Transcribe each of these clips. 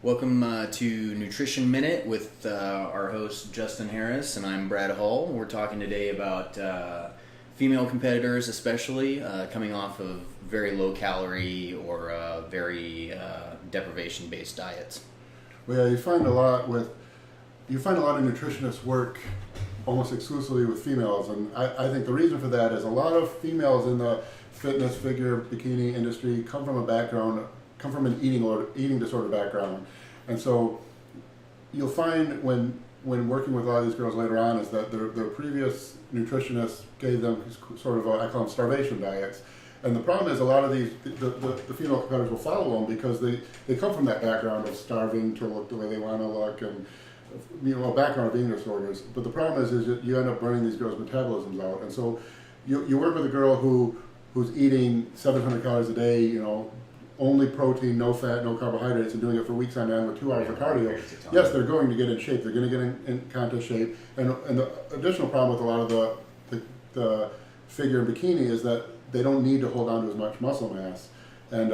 Welcome to Nutrition Minute with our host Justin Harris, and I'm Brad Hull. We're talking today about female competitors, especially coming off of very low calorie or very deprivation based diets. Well, yeah, you find a lot of nutritionists work almost exclusively with females, and I think the reason for that is a lot of females in the fitness, figure, bikini industry come from an eating disorder background, and so you'll find when working with a lot of these girls later on is that their previous nutritionists gave them sort of I call them starvation diets, and the problem is a lot of these the female competitors will follow them because they come from that background of starving to look the way they want to look and a background of eating disorders. But the problem is that you end up burning these girls' metabolisms out, and so you work with a girl who's eating 700 calories a day, only protein, no fat, no carbohydrates, and doing it for weeks on end with 2 hours of cardio. Yes, they're going to get in shape. They're going to get in contest shape. And the additional problem with a lot of the figure and bikini is that they don't need to hold on to as much muscle mass. And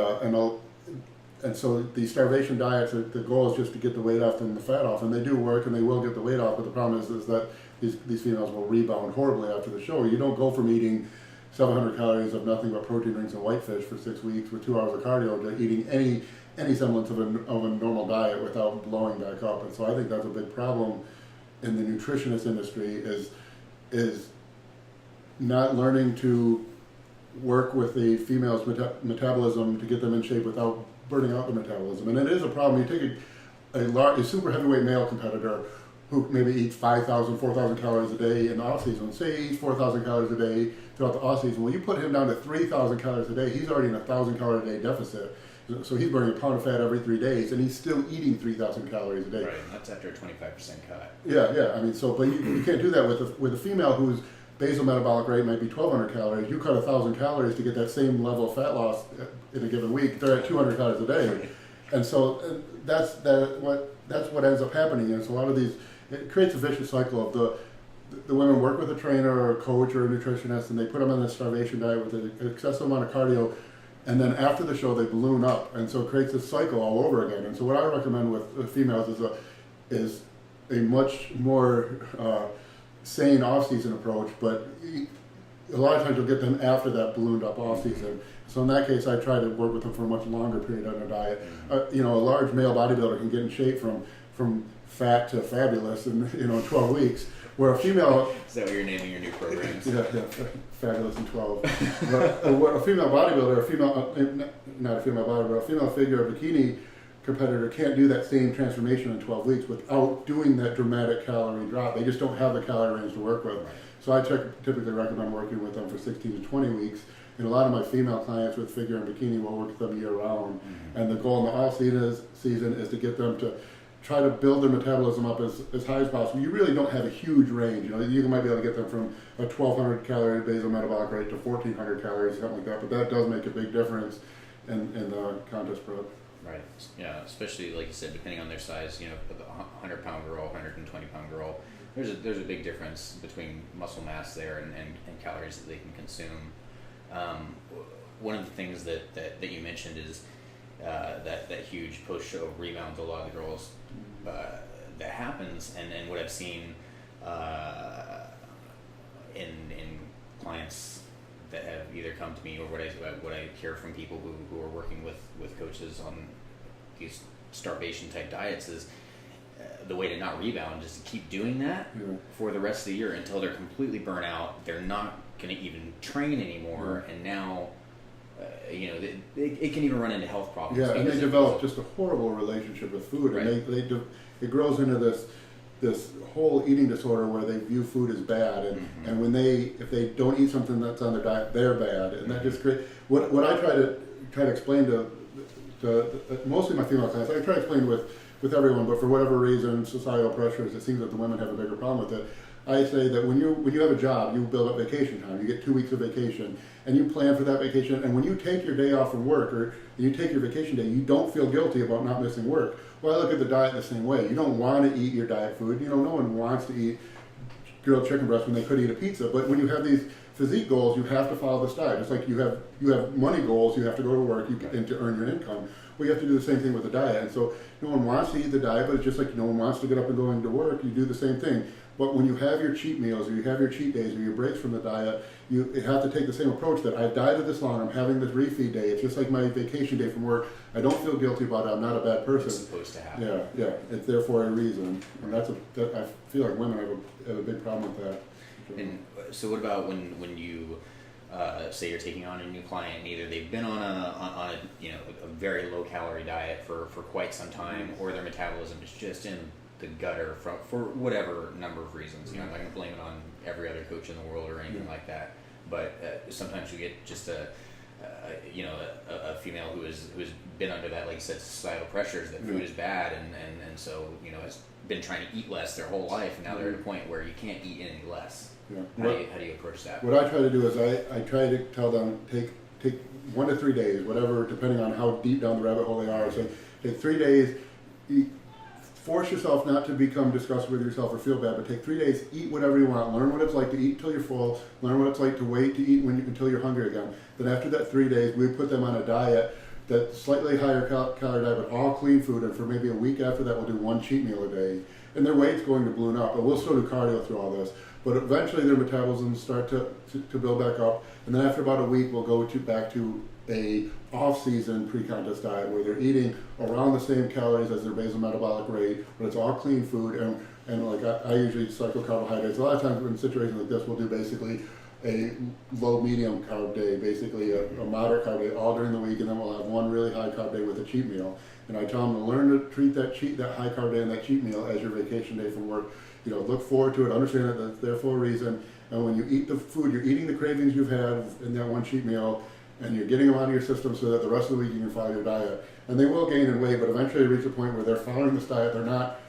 so these starvation diets, the goal is just to get the weight off and the fat off. And they do work, and they will get the weight off. But the problem is that these females will rebound horribly after the show. You don't go from eating 700 calories of nothing but protein rings and whitefish for 6 weeks with 2 hours of cardio to eating any semblance of a normal diet without blowing back up. And so I think that's a big problem in the nutritionist industry is not learning to work with the female's metabolism to get them in shape without burning out the metabolism. And it is a problem. You take a super heavyweight male competitor who maybe eats 5,000, 4,000 calories a day in the off season. Say he eats 4,000 calories a day throughout the off season. Well, you put him down to 3,000 calories a day, he's already in a 1,000 calorie a day deficit. So he's burning a pound of fat every 3 days, and he's still eating 3,000 calories a day. Right, that's after a 25% cut. Yeah. I mean, but you can't do that with a female whose basal metabolic rate might be 1,200 calories. You cut 1,000 calories to get that same level of fat loss in a given week. They're at 200 calories a day, right. And so that's what ends up happening. And so a lot of these. It creates a vicious cycle of the women work with a trainer or a coach or a nutritionist, and they put them on this starvation diet with an excessive amount of cardio, and then after the show they balloon up, and so it creates this cycle all over again. And so what I recommend with females is a much more sane off-season approach, but a lot of times you'll get them after that ballooned up off-season. So in that case, I try to work with them for a much longer period on a diet. A large male bodybuilder can get in shape from fat to fabulous in 12 weeks, where a female... Is that what you're naming your new programs? Yeah, fabulous in 12. But a female bodybuilder, not a female bodybuilder, a female figure, a bikini competitor can't do that same transformation in 12 weeks without doing that dramatic calorie drop. They just don't have the calorie range to work with. Right. So I typically recommend working with them for 16 to 20 weeks. And a lot of my female clients with figure and bikini will work with them year round. Mm-hmm. And the goal in the off season is to get them to try to build their metabolism up as high as possible. You really don't have a huge range. You might be able to get them from a 1,200 calorie basal metabolic rate to 1,400 calories, something like that. But that does make a big difference in the contest prep. Right. Yeah. Especially like you said, depending on their size. The 100-pound girl, 120-pound girl. There's a big difference between muscle mass there and calories that they can consume. One of the things that you mentioned is that huge post-show rebound to a lot of the girls that happens, and what I've seen in clients that have either come to me or what I hear from people who are working with coaches on these starvation type diets is the way to not rebound is to keep doing that for the rest of the year until they're completely burnt out. They're not going to even train anymore, and now it can even run into health problems. Yeah, and they develop just a horrible relationship with food, right. And it grows into this whole eating disorder where they view food as bad, and mm-hmm. and if they don't eat something that's on their diet, they're bad, and that just creates what I try to explain to mostly my female clients. I try to explain with everyone, but for whatever reason, societal pressures, it seems that the women have a bigger problem with it. I say that when you have a job, you build up vacation time. You get 2 weeks of vacation, and you plan for that vacation. And when you take your day off from work, or you take your vacation day, you don't feel guilty about not missing work. Well, I look at the diet the same way. You don't want to eat your diet food. No one wants to eat grilled chicken breast when they could eat a pizza. But when you have these physique goals, you have to follow this diet. It's like you have money goals. You have to go to work and to earn your income. Well, you have to do the same thing with the diet. And so no one wants to eat the diet, but it's just like no one wants to get up and go into work. You do the same thing. But when you have your cheat meals or you have your cheat days or your breaks from the diet, you have to take the same approach that I've dieted this long, I'm having this refeed day. It's just like my vacation day from work. I don't feel guilty about it. I'm not a bad person. It's supposed to happen. Yeah. It's there for a reason. And that I feel like women have a big problem with that. And so what about when you say you're taking on a new client, and either they've been on a a very low calorie diet for quite some time, or their metabolism is just in the gutter for whatever number of reasons. I'm not going to blame it on every other coach in the world or anything like that. But sometimes you get just a female who has been under that, like you said, societal pressures that food is bad, and so has been trying to eat less their whole life, and now they're at a point where you can't eat any less. Yeah. How do you approach that? What I try to do is I try to tell them take 1 to 3 days, whatever, depending on how deep down the rabbit hole they are. So take 3 days. Force yourself not to become disgusted with yourself or feel bad, but take 3 days, eat whatever you want, learn what it's like to eat until you're full, learn what it's like to wait to eat until you're hungry again. Then after that 3 days, we put them on a diet that's slightly higher calorie diet, but all clean food, and for maybe a week after that, we'll do 1 cheat meal a day. And their weight's going to balloon up, but we'll still do cardio through all this. But eventually their metabolisms start to build back up, and then after about a week, we'll go back to a off-season pre-contest diet where they're eating around the same calories as their basal metabolic rate, but it's all clean food. And like I usually cycle carbohydrates. A lot of times in situations like this, we'll do basically a low medium carb day, basically a moderate carb day all during the week, and then we'll have 1 really high carb day with a cheat meal. And I tell them to learn to treat that high carb day and that cheat meal as your vacation day from work. Look forward to it, understand that it's there for a reason. And when you eat the food, you're eating the cravings you've had in that 1 cheat meal, and you're getting them out of your system so that the rest of the week you can follow your diet. And they will gain in weight, but eventually they reach a point where they're following this diet. They're not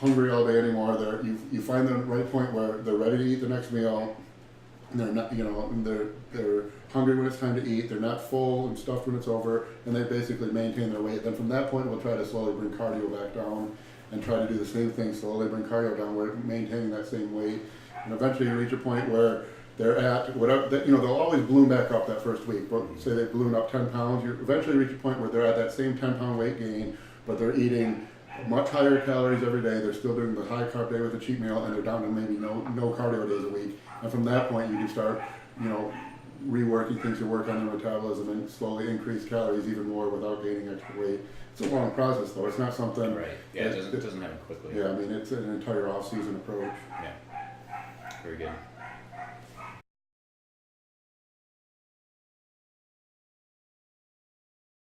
hungry all day anymore. You find the right point where they're ready to eat the next meal. And they're not, they're hungry when it's time to eat. They're not full and stuffed when it's over, and they basically maintain their weight. Then from that point, we'll try to slowly bring cardio back down and try to do the same thing, slowly bring cardio down, we're maintaining that same weight. And eventually you reach a point where they're at whatever, they'll always balloon back up that first week. But say they balloon up 10 pounds, you eventually reach a point where they're at that same 10-pound weight gain, but they're eating much higher calories every day. They're still doing the high carb day with a cheat meal, and they're down to maybe no cardio days a week. And from that point, you can start, reworking things to work on their metabolism and slowly increase calories even more without gaining extra weight. It's a long process, though. It's not something. Right. Yeah. It doesn't happen quickly. Yeah. I mean, it's an entire off-season approach. Yeah. Very good.